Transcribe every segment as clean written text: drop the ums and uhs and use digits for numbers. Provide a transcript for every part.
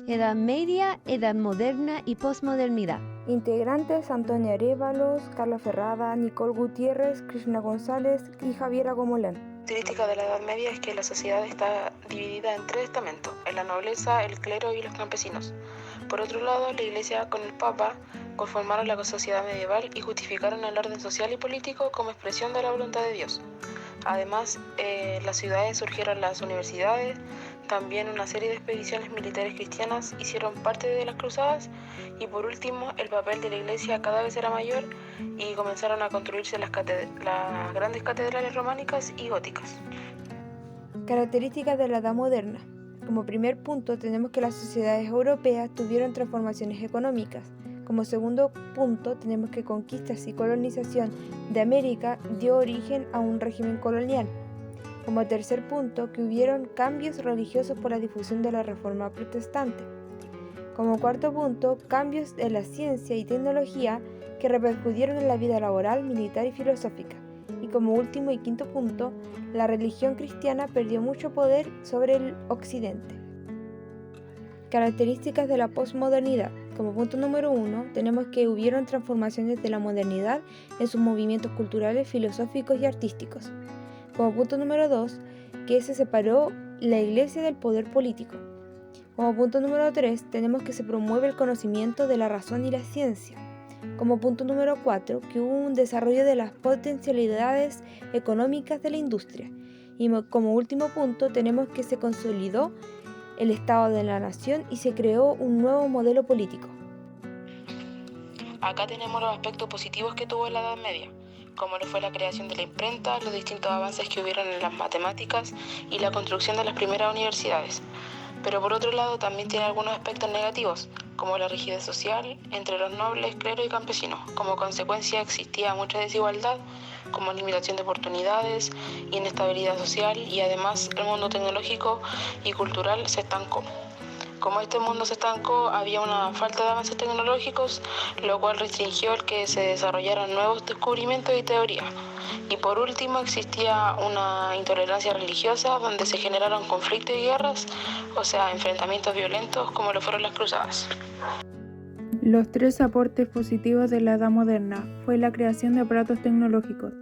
Edad Media, Edad Moderna y Posmodernidad. Integrantes: Antonio Arévalos, Carla Ferrada, Nicole Gutiérrez, Krishna González y Javiera Gomolán. Característica de la Edad Media es que la sociedad está dividida en tres estamentos: en la nobleza, el clero y los campesinos. Por otro lado, la Iglesia con el Papa conformaron la sociedad medieval y justificaron el orden social y político como expresión de la voluntad de Dios. Además, en las ciudades surgieron las universidades, también una serie de expediciones militares cristianas hicieron parte de las cruzadas y por último el papel de la Iglesia cada vez era mayor y comenzaron a construirse las grandes catedrales románicas y góticas. Características de la Edad Moderna. Como primer punto tenemos que las sociedades europeas tuvieron transformaciones económicas. Como segundo punto tenemos que conquistas y colonización de América dio origen a un régimen colonial. Como tercer punto, que hubieron cambios religiosos por la difusión de la Reforma Protestante. Como cuarto punto, cambios en la ciencia y tecnología que repercutieron en la vida laboral, militar y filosófica. Y como último y quinto punto, la religión cristiana perdió mucho poder sobre el occidente. Características de la posmodernidad. Como punto número 1, tenemos que hubieron transformaciones de la modernidad en sus movimientos culturales, filosóficos y artísticos. Como punto número 2, que se separó la Iglesia del poder político. Como punto número 3, tenemos que se promueve el conocimiento de la razón y la ciencia. Como punto número 4, que hubo un desarrollo de las potencialidades económicas de la industria. Y como último punto, tenemos que se consolidó el Estado de la Nación y se creó un nuevo modelo político. Acá tenemos los aspectos positivos que tuvo la Edad Media, como lo fue la creación de la imprenta, los distintos avances que hubieron en las matemáticas y la construcción de las primeras universidades. Pero por otro lado también tiene algunos aspectos negativos, como la rigidez social entre los nobles, clero y campesinos. Como consecuencia existía mucha desigualdad, como limitación de oportunidades, inestabilidad social y además el mundo tecnológico y cultural se estancó. Como este mundo se estancó, había una falta de avances tecnológicos, lo cual restringió el que se desarrollaran nuevos descubrimientos y teorías. Y por último, existía una intolerancia religiosa donde se generaron conflictos y guerras, o sea, enfrentamientos violentos como lo fueron las cruzadas. Los tres aportes positivos de la Edad Moderna fue la creación de aparatos tecnológicos.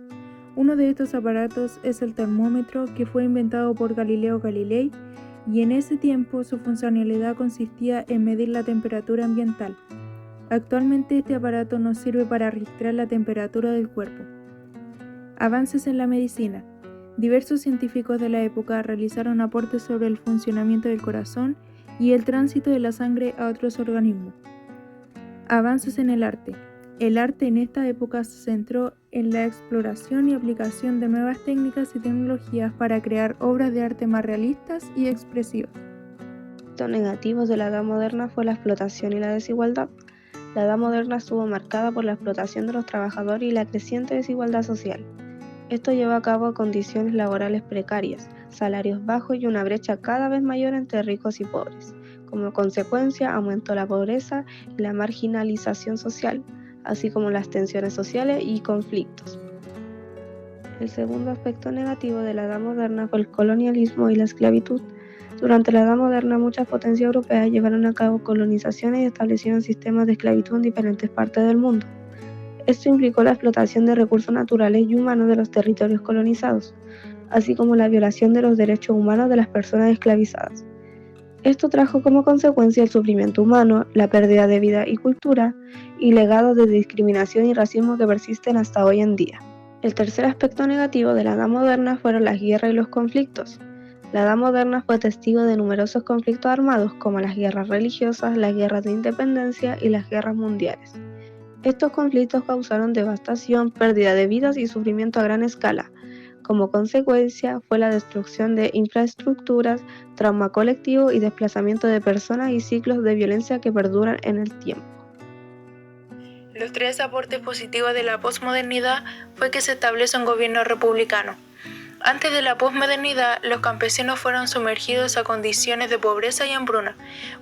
Uno de estos aparatos es el termómetro, que fue inventado por Galileo Galilei, y en ese tiempo su funcionalidad consistía en medir la temperatura ambiental. Actualmente este aparato nos sirve para registrar la temperatura del cuerpo. Avances en la medicina. Diversos científicos de la época realizaron aportes sobre el funcionamiento del corazón y el tránsito de la sangre a otros organismos. Avances en el arte. El arte en esta época se centró en la exploración y aplicación de nuevas técnicas y tecnologías para crear obras de arte más realistas y expresivas. Los negativos de la Edad Moderna fue la explotación y la desigualdad. La Edad Moderna estuvo marcada por la explotación de los trabajadores y la creciente desigualdad social. Esto llevó a cabo condiciones laborales precarias, salarios bajos y una brecha cada vez mayor entre ricos y pobres. Como consecuencia, aumentó la pobreza y la marginalización social, así como las tensiones sociales y conflictos. El segundo aspecto negativo de la Edad Moderna fue el colonialismo y la esclavitud. Durante la Edad Moderna, muchas potencias europeas llevaron a cabo colonizaciones y establecieron sistemas de esclavitud en diferentes partes del mundo. Esto implicó la explotación de recursos naturales y humanos de los territorios colonizados, así como la violación de los derechos humanos de las personas esclavizadas. Esto trajo como consecuencia el sufrimiento humano, la pérdida de vida y cultura, y legados de discriminación y racismo que persisten hasta hoy en día. El tercer aspecto negativo de la Edad Moderna fueron las guerras y los conflictos. La Edad Moderna fue testigo de numerosos conflictos armados, como las guerras religiosas, las guerras de independencia y las guerras mundiales. Estos conflictos causaron devastación, pérdida de vidas y sufrimiento a gran escala. Como consecuencia fue la destrucción de infraestructuras, trauma colectivo y desplazamiento de personas y ciclos de violencia que perduran en el tiempo. Los tres aportes positivos de la posmodernidad fue que se establece un gobierno republicano. Antes de la posmodernidad, los campesinos fueron sumergidos a condiciones de pobreza y hambruna.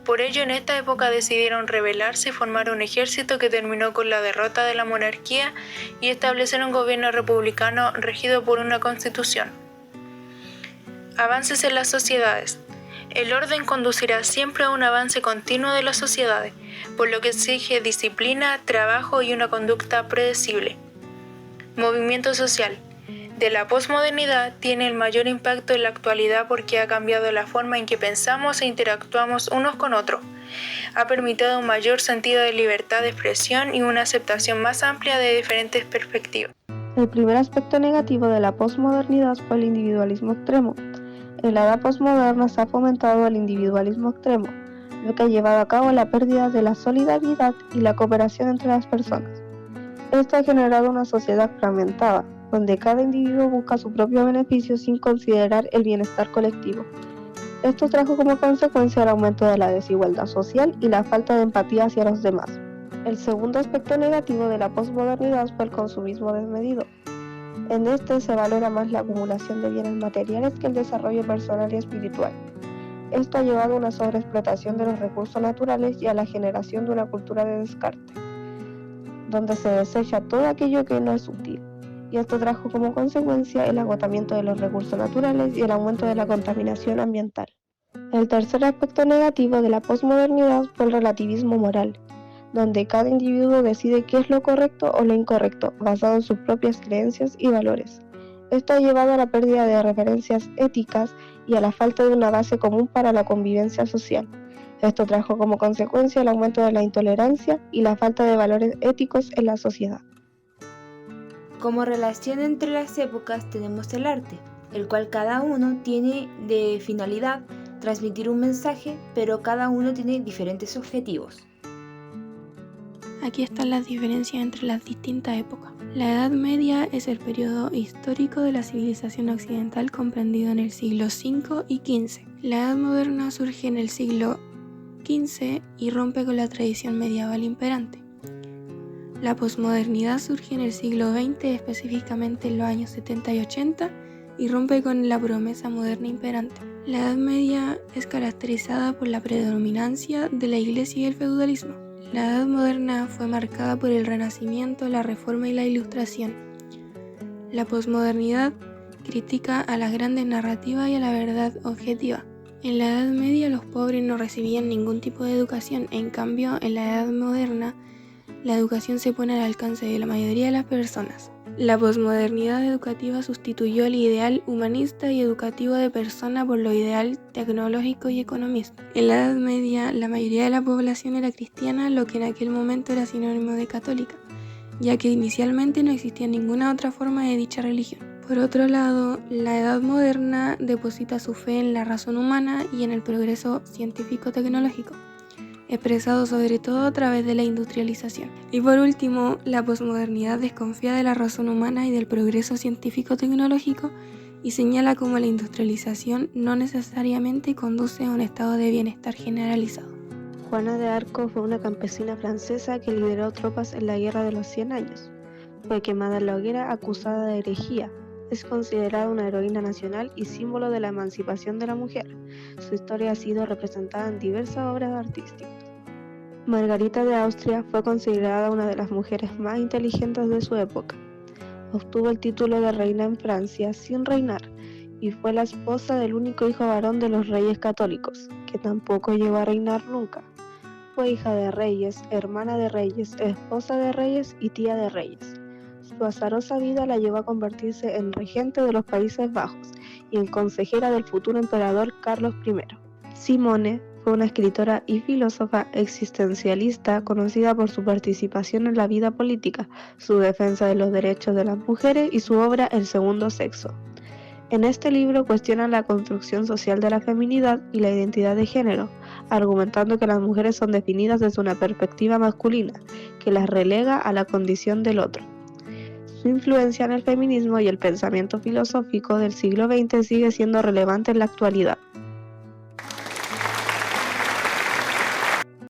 Por ello, en esta época decidieron rebelarse y formar un ejército que terminó con la derrota de la monarquía y establecer un gobierno republicano regido por una constitución. Avances en las sociedades. El orden conducirá siempre a un avance continuo de las sociedades, por lo que exige disciplina, trabajo y una conducta predecible. Movimiento social. De la posmodernidad tiene el mayor impacto en la actualidad porque ha cambiado la forma en que pensamos e interactuamos unos con otros. Ha permitido un mayor sentido de libertad de expresión y una aceptación más amplia de diferentes perspectivas. El primer aspecto negativo de la posmodernidad fue el individualismo extremo. En la edad posmoderna se ha fomentado el individualismo extremo, lo que ha llevado a cabo la pérdida de la solidaridad y la cooperación entre las personas. Esto ha generado una sociedad fragmentada, donde cada individuo busca su propio beneficio sin considerar el bienestar colectivo. Esto trajo como consecuencia el aumento de la desigualdad social y la falta de empatía hacia los demás. El segundo aspecto negativo de la posmodernidad fue el consumismo desmedido. En este se valora más la acumulación de bienes materiales que el desarrollo personal y espiritual. Esto ha llevado a una sobreexplotación de los recursos naturales y a la generación de una cultura de descarte, donde se desecha todo aquello que no es útil. Y esto trajo como consecuencia el agotamiento de los recursos naturales y el aumento de la contaminación ambiental. El tercer aspecto negativo de la posmodernidad fue el relativismo moral, donde cada individuo decide qué es lo correcto o lo incorrecto, basado en sus propias creencias y valores. Esto ha llevado a la pérdida de referencias éticas y a la falta de una base común para la convivencia social. Esto trajo como consecuencia el aumento de la intolerancia y la falta de valores éticos en la sociedad. Como relación entre las épocas tenemos el arte, el cual cada uno tiene de finalidad transmitir un mensaje, pero cada uno tiene diferentes objetivos. Aquí están las diferencias entre las distintas épocas. La Edad Media es el periodo histórico de la civilización occidental comprendido en el siglo V y XV. La Edad Moderna surge en el siglo XV y rompe con la tradición medieval imperante. La posmodernidad surge en el siglo XX, específicamente en los años 70 y 80, y rompe con la promesa moderna imperante. La Edad Media es caracterizada por la predominancia de la Iglesia y el feudalismo. La Edad Moderna fue marcada por el Renacimiento, la Reforma y la Ilustración. La posmodernidad critica a las grandes narrativas y a la verdad objetiva. En la Edad Media los pobres no recibían ningún tipo de educación, en cambio en la Edad Moderna la educación se pone al alcance de la mayoría de las personas. La posmodernidad educativa sustituyó el ideal humanista y educativo de persona por lo ideal tecnológico y economista. En la Edad Media, la mayoría de la población era cristiana, lo que en aquel momento era sinónimo de católica, ya que inicialmente no existía ninguna otra forma de dicha religión. Por otro lado, la Edad Moderna deposita su fe en la razón humana y en el progreso científico-tecnológico, expresado sobre todo a través de la industrialización. Y por último, la posmodernidad desconfía de la razón humana y del progreso científico-tecnológico y señala cómo la industrialización no necesariamente conduce a un estado de bienestar generalizado. Juana de Arco fue una campesina francesa que lideró tropas en la Guerra de los 100 años. Fue quemada en la hoguera acusada de herejía. Es considerada una heroína nacional y símbolo de la emancipación de la mujer. Su historia ha sido representada en diversas obras artísticas. Margarita de Austria fue considerada una de las mujeres más inteligentes de su época. Obtuvo el título de reina en Francia sin reinar y fue la esposa del único hijo varón de los reyes católicos, que tampoco llegó a reinar nunca. Fue hija de reyes, hermana de reyes, esposa de reyes y tía de reyes. Su azarosa vida la llevó a convertirse en regente de los Países Bajos y en consejera del futuro emperador Carlos I. Simone fue una escritora y filósofa existencialista conocida por su participación en la vida política, su defensa de los derechos de las mujeres y su obra El segundo sexo. En este libro cuestiona la construcción social de la feminidad y la identidad de género, argumentando que las mujeres son definidas desde una perspectiva masculina, que las relega a la condición del otro. Su influencia en el feminismo y el pensamiento filosófico del siglo XX sigue siendo relevante en la actualidad.